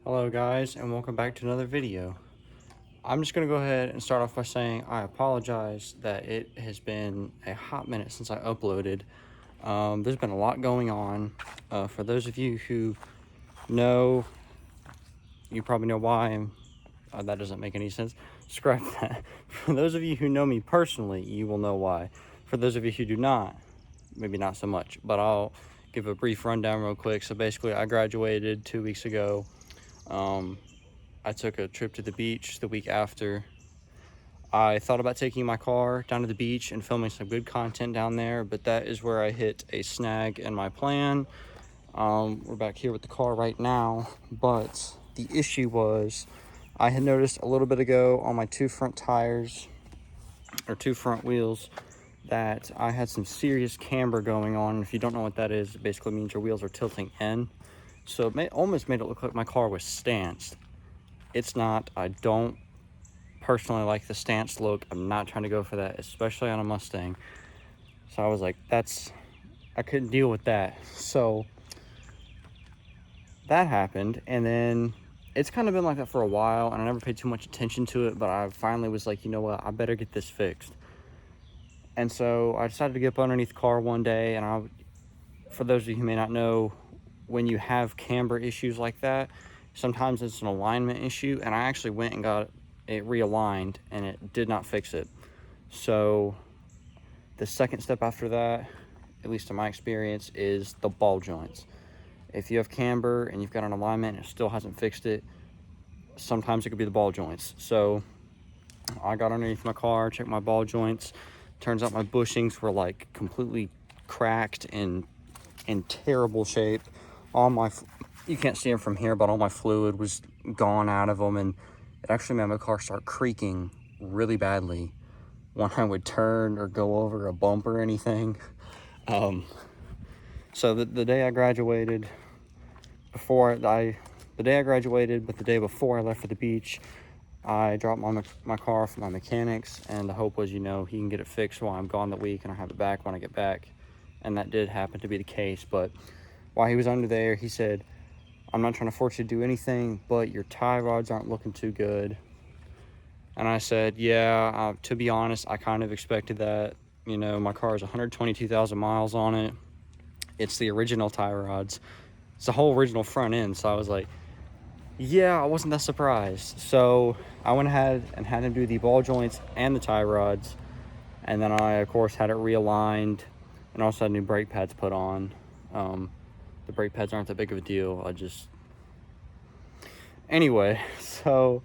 Hello guys, and welcome back to another video. I'm just going to go ahead and start off by saying I apologize that it has been a hot minute since I uploaded. There's been a lot going on. For those of you who know, you probably know why, and that doesn't make any sense. Scrap that. For those of you who know me personally, you will know why. For those of you who do not, maybe not so much, but I'll give a brief rundown real quick. So basically, I graduated 2 weeks ago. I took a trip to the beach the week after. I thought about taking my car down to the beach and filming some good content down there, but that is where I hit a snag in my plan. We're back here with the car right now, but the issue was I had noticed a little bit ago on my two front tires, or two front wheels, that I had some serious camber going on. If you don't know what that is, it basically means your wheels are tilting in. So it almost made it look like my car was stanced. It's not. I don't personally like the stance look. I'm not trying to go for that, especially on a Mustang. So I was like, I couldn't deal with that. So that happened, and then it's kind of been like that for a while, and I never paid too much attention to it, but I finally was like, you know what, I better get this fixed. And so I decided to get up underneath the car one day, and for those of you who may not know, when you have camber issues like that, sometimes it's an alignment issue, and I actually went and got it realigned, and it did not fix it. So the second step after that, at least in my experience, is the ball joints. If you have camber and you've got an alignment and it still hasn't fixed it, sometimes it could be the ball joints. So I got underneath my car, checked my ball joints. Turns out my bushings were like completely cracked and in terrible shape. You can't see them from here, but all my fluid was gone out of them, and it actually made my car start creaking really badly when I would turn or go over a bump or anything. So the day I graduated, the day I graduated, but the day before I left for the beach, I dropped my car off at my mechanics, and the hope was, he can get it fixed while I'm gone the week, and I have it back when I get back. And that did happen to be the case. But while he was under there, he said, I'm not trying to force you to do anything, but your tie rods aren't looking too good. And I said, yeah, to be honest, I kind of expected that. My car has 122,000 miles on it. It's the original tie rods. It's the whole original front end. So I was like, yeah, I wasn't that surprised. So I went ahead and had him do the ball joints and the tie rods. And then I, of course, had it realigned and also had new brake pads put on. The brake pads aren't that big of a deal. Anyway, so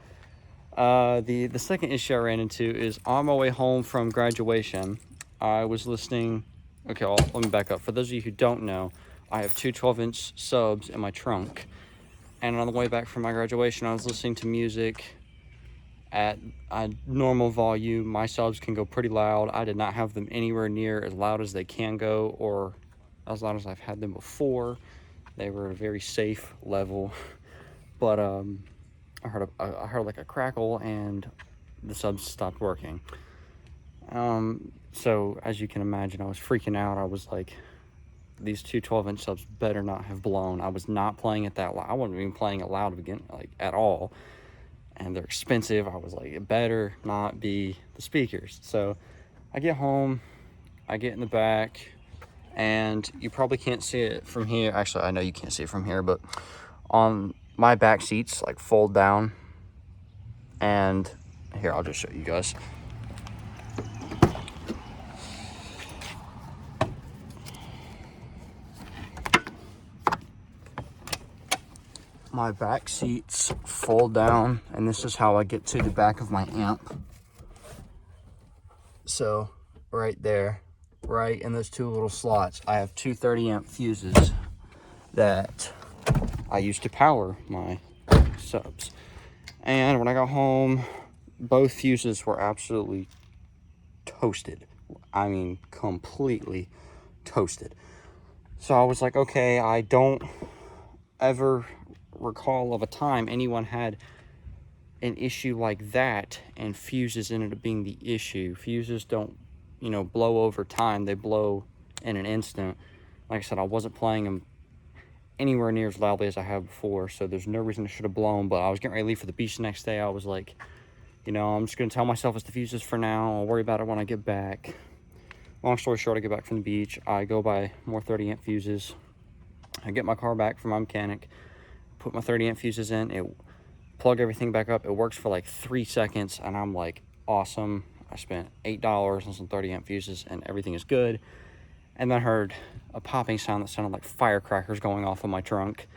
the second issue I ran into is on my way home from graduation, I was listening. Okay, let me back up. For those of you who don't know, I have two 12-inch subs in my trunk. And on the way back from my graduation, I was listening to music at a normal volume. My subs can go pretty loud. I did not have them anywhere near as loud as they can go, or as loud as I've had them before. They were at a very safe level. But I heard like a crackle, and the subs stopped working. So as you can imagine, I was freaking out. I was like, these two 12-inch subs better not have blown. I was not playing it that loud. I wasn't even playing it loud again, like at all. And they're expensive. I was like, it better not be the speakers. So I get home, I get in the back, and you probably can't see it from here. Actually, I know you can't see it from here, but on my back seats like fold down. And here, I'll just show you guys. My back seats fold down, and this is how I get to the back of my amp. So right there, right in those two little slots, I have two 30-amp fuses that I use to power my subs. And when I got home, both fuses were absolutely toasted. I mean, completely toasted. So I was like, okay, I don't ever recall of a time anyone had an issue like that and fuses ended up being the issue. Fuses don't, blow over time. They blow in an instant. Like I said, I wasn't playing them anywhere near as loudly as I have before, so there's no reason it should have blown. But I was getting ready to leave for the beach the next day. I was like, you know, I'm just going to tell myself it's the fuses for now. I'll worry about it when I get back. Long story short, I get back from the beach. I go buy more 30 amp fuses. I get my car back from my mechanic, put my 30 amp fuses in, it plug everything back up. It works for like 3 seconds, and I'm like, awesome. I spent $8 on some 30 amp fuses, and everything is good. And then I heard a popping sound that sounded like firecrackers going off of my trunk.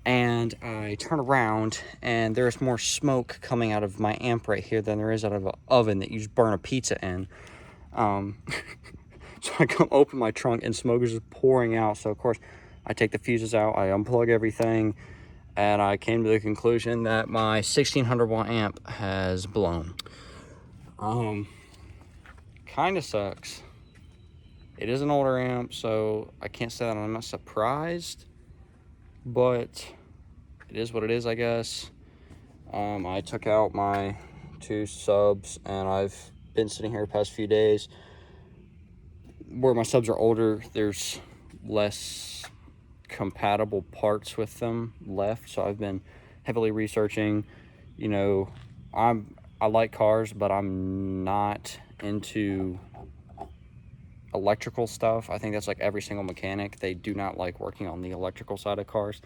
And I turn around, and there's more smoke coming out of my amp right here than there is out of an oven that you just burn a pizza in. So I come open my trunk, and smoke is just pouring out. So of course I take the fuses out, I unplug everything, and I came to the conclusion that my 1600 watt amp has blown. Kind of sucks. It is an older amp, so I can't say that I'm not surprised, but it is what it is, I guess. I took out my 2 subs, and I've been sitting here the past few days. Where my subs are older, there's less compatible parts with them left, so I've been heavily researching. You know, I like cars, but I'm not into electrical stuff. I think that's like every single mechanic. They do not like working on the electrical side of cars.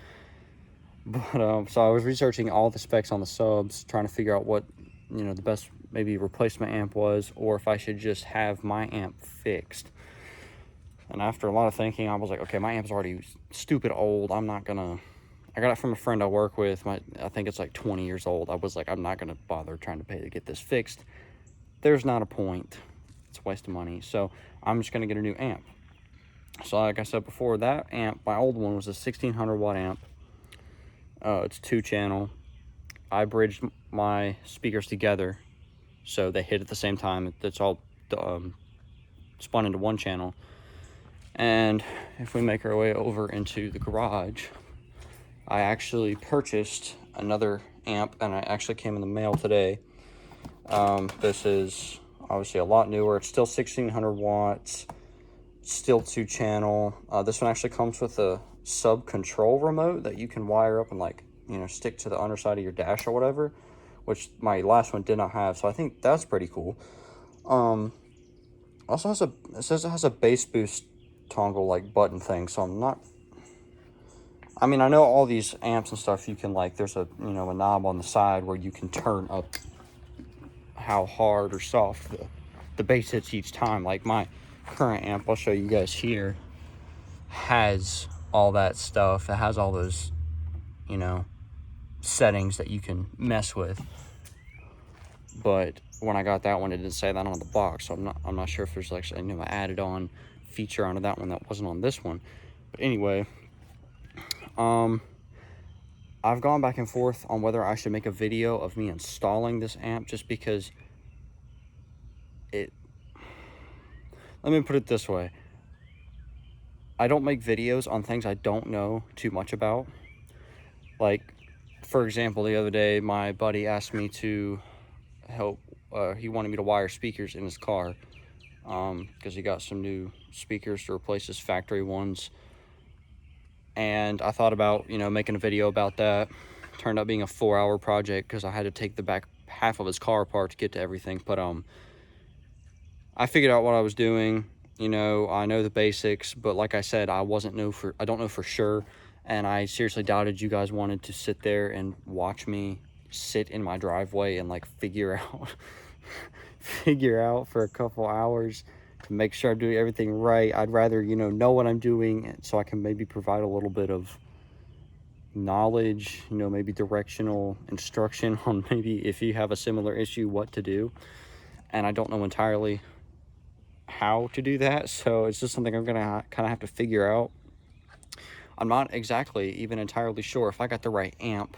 But so I was researching all the specs on the subs, trying to figure out what, you know, the best maybe replacement amp was, or if I should just have my amp fixed. And after a lot of thinking, I was like, okay, my amp's already stupid old. I'm not gonna, I got it from a friend I work with. I think it's like 20 years old. I was like, I'm not gonna bother trying to pay to get this fixed. There's not a point. It's a waste of money. So I'm just gonna get a new amp. So like I said before, that amp, my old one was a 1600 watt amp. It's 2-channel. I bridged my speakers together so they hit at the same time. It's all spun into 1 channel. And if we make our way over into the garage, I actually purchased another amp, and it actually came in the mail today. This is obviously a lot newer. It's still 1600 watts, still 2-channel. This one actually comes with a sub control remote that you can wire up and, like, you know, stick to the underside of your dash or whatever, which my last one did not have. So I think that's pretty cool. Also has it says it has a bass boost toggle like button thing, so I'm not, I mean, I know all these amps and stuff, you can, like, there's a, you know, a knob on the side where you can turn up how hard or soft the bass hits each time. Like my current amp, I'll show you guys here, has all that stuff. It has all those, you know, settings that you can mess with. But when I got that one, it didn't say that on the box, so I'm not sure if there's like, you know, an added on feature onto that one that wasn't on this one. But anyway, I've gone back and forth on whether I should make a video of me installing this amp, just because let me put it this way. I don't make videos on things I don't know too much about. Like, for example, the other day, my buddy asked me to help, he wanted me to wire speakers in his car, because he got some new speakers to replace his factory ones. And I thought about, you know, making a video about that. Turned out being a 4-hour project because I had to take the back half of his car apart to get to everything. But I figured out what I was doing. You know, I know the basics, but like I said, I don't know for sure. And I seriously doubted you guys wanted to sit there and watch me sit in my driveway and, like, figure out for a couple hours to make sure I'm doing everything right. I'd rather, you know what I'm doing, so I can maybe provide a little bit of knowledge, you know, maybe directional instruction on maybe if you have a similar issue, what to do. And I don't know entirely how to do that, so it's just something I'm gonna kind of have to figure out. I'm not exactly even entirely sure if I got the right amp,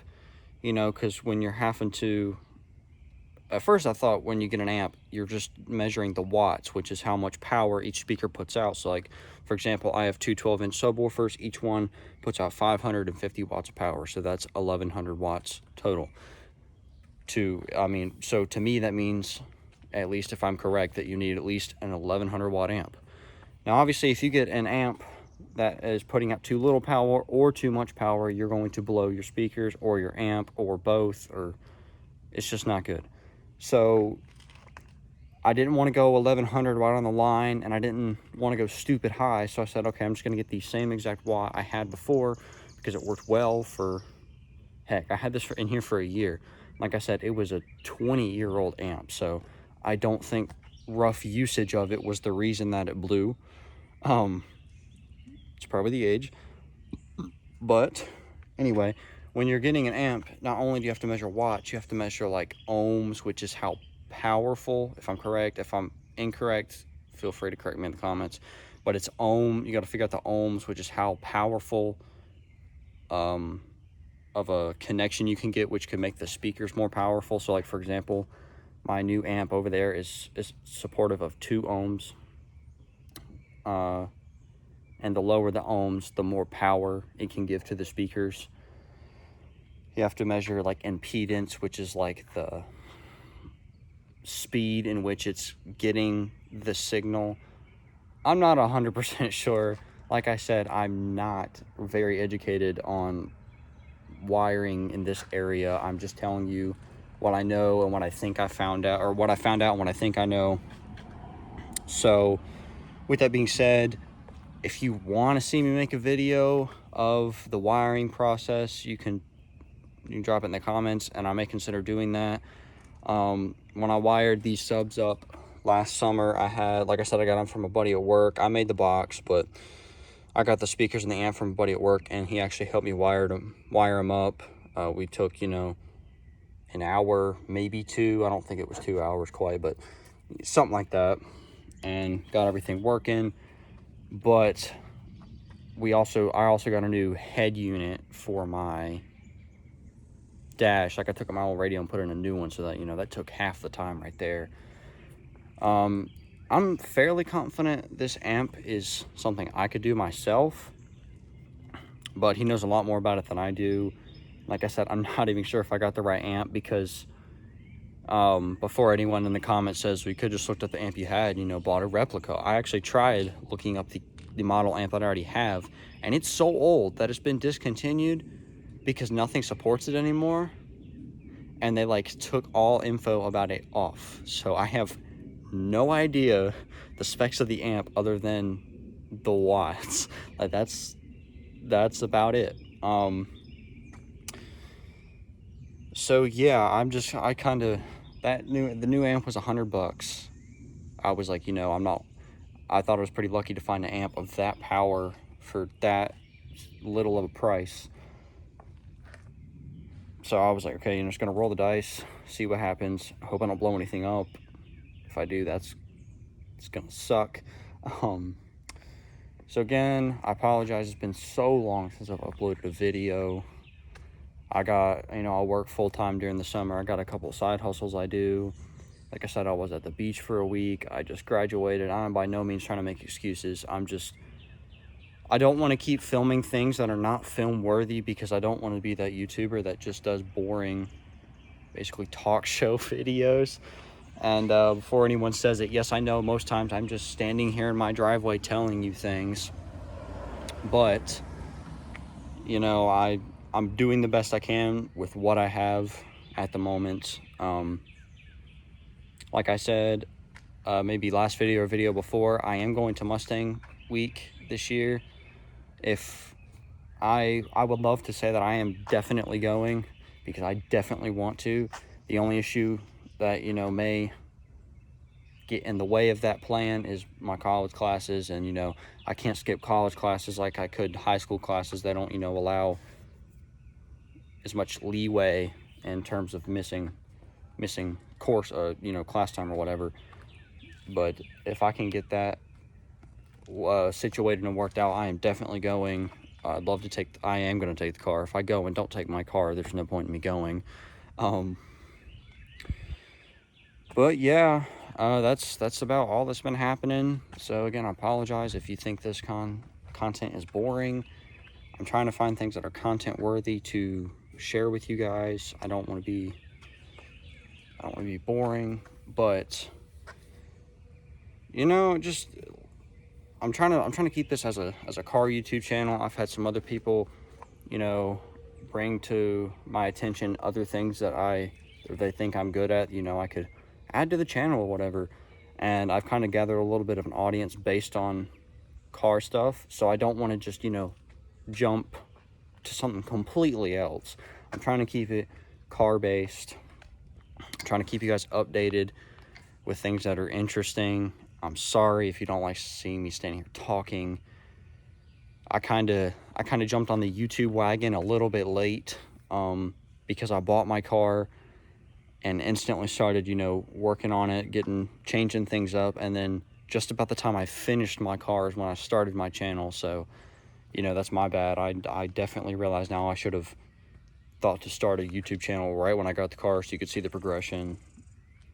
you know, because when you're having to, at first I thought when you get an amp, you're just measuring the watts, which is how much power each speaker puts out. So, like, for example, I have 2 12-inch subwoofers. Each one puts out 550 watts of power, so that's 1100 watts total. So to me, that means, at least if I'm correct, that you need at least an 1100 watt amp. Now, obviously, if you get an amp that is putting out too little power or too much power, you're going to blow your speakers or your amp or both, or it's just not good. So I didn't want to go 1100 right on the line, and I didn't want to go stupid high, so I said, okay, I'm just going to get the same exact watt I had before, because it worked well for, heck, I had this in here for a year. Like I said, it was a 20-year-old amp, so I don't think rough usage of it was the reason that it blew. It's probably the age. But anyway, when you're getting an amp, not only do you have to measure watts, you have to measure like ohms, which is how powerful, if I'm correct. If I'm incorrect, feel free to correct me in the comments. But it's ohm, you got to figure out the ohms, which is how powerful of a connection you can get, which can make the speakers more powerful. So like, for example, my new amp over there is supportive of 2 ohms. And the lower the ohms, the more power it can give to the speakers. You have to measure like impedance, which is like the speed in which it's getting the signal. I'm not 100% sure. Like I said, I'm not very educated on wiring in this area. I'm just telling you what I know and what I think I found out, or what I found out and what I think I know. So with that being said, if you want to see me make a video of the wiring process, you can drop it in the comments, and I may consider doing that. When I wired these subs up last summer, I had, like I said, I got them from a buddy at work. I made the box, but I got the speakers and the amp from a buddy at work, and he actually helped me wire them up. We took, an hour, maybe 2. I don't think it was 2 hours quite, but something like that, and got everything working. But I also got a new head unit for my dash. Like, I took my old radio and put in a new one, so that, that took half the time right there. I'm fairly confident this amp is something I could do myself, but he knows a lot more about it than I do. Like I said, I'm not even sure if I got the right amp, because before anyone in the comments says we could just looked at the amp you had, bought a replica. I actually tried looking up the model amp that I already have, and it's so old that it's been discontinued because nothing supports it anymore, and they like took all info about it off. So I have no idea the specs of the amp other than the watts. Like, that's about it. So yeah, the new amp was $100. I was like, I thought I was pretty lucky to find an amp of that power for that little of a price. So I was like, okay, just gonna roll the dice, see what happens. I hope I don't blow anything up. If I do, it's gonna suck. So again, I apologize. It's been so long since I've uploaded a video. I got, I work full-time during the summer. I got a couple of side hustles I do. Like I said, I was at the beach for a week. I just graduated. I'm by no means trying to make excuses. I don't want to keep filming things that are not film worthy, because I don't want to be that YouTuber that just does boring, basically talk show videos. And before anyone says it, yes, I know most times I'm just standing here in my driveway telling you things. But, I'm doing the best I can with what I have at the moment. Like I said, maybe last video or video before, I am going to Mustang Week this year. If I would love to say that I am definitely going, because I definitely want to. The only issue that, may get in the way of that plan is my college classes. And, I can't skip college classes like I could high school classes. They don't, allow as much leeway in terms of missing course, class time or whatever. But if I can get that situated and worked out, I am definitely going. I am going to take the car. If I go and don't take my car, there's no point in me going. But yeah, that's about all that's been happening. So again, I apologize if you think this content is boring. I'm trying to find things that are content worthy to share with you guys. I don't want to be boring, but just I'm trying to keep this as a car YouTube channel. I've had some other people, you know, bring to my attention other things that they think I'm good at, you know, I could add to the channel or whatever. And I've kind of gathered a little bit of an audience based on car stuff. So I don't want to just, you know, jump to something completely else. I'm trying to keep it car based. I'm trying to keep you guys updated with things that are interesting. I'm sorry if you don't like seeing me standing here talking. I kind of jumped on the YouTube wagon a little bit late, because I bought my car and instantly started, you know, working on it, changing things up, and then just about the time I finished my car is when I started my channel. So, you know, that's my bad. I definitely realize now I should have thought to start a YouTube channel right when I got the car so you could see the progression,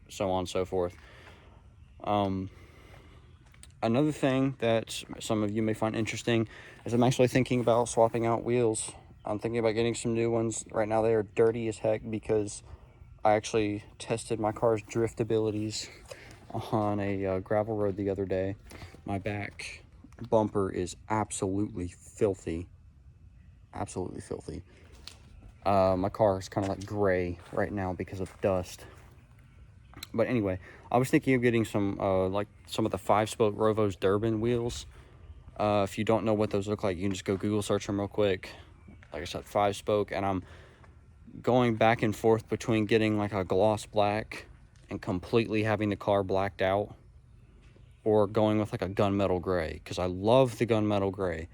so on and so forth. Another thing that some of you may find interesting is I'm actually thinking about swapping out wheels. I'm thinking about getting some new ones. Right now they are dirty as heck because I actually tested my car's drift abilities on a gravel road the other day. My back bumper is absolutely filthy. Absolutely filthy. My car is kind of like gray right now because of dust. But anyway, I was thinking of getting some like some of the 5-spoke Rovos Durban wheels. If you don't know what those look like, you can just go Google search them real quick. Like I said, 5-spoke, and I'm going back and forth between getting like a gloss black and completely having the car blacked out, or going with like a gunmetal gray, because I love the gunmetal gray.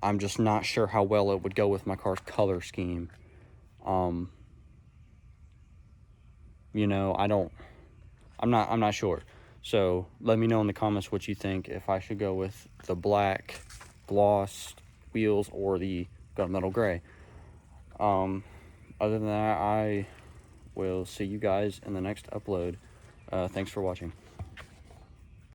I'm just not sure how well it would go with my car's color scheme. You know, I'm not sure. So let me know in the comments what you think, if I should go with the black gloss wheels or the gunmetal gray. Other than that, I will see you guys in the next upload. Thanks for watching.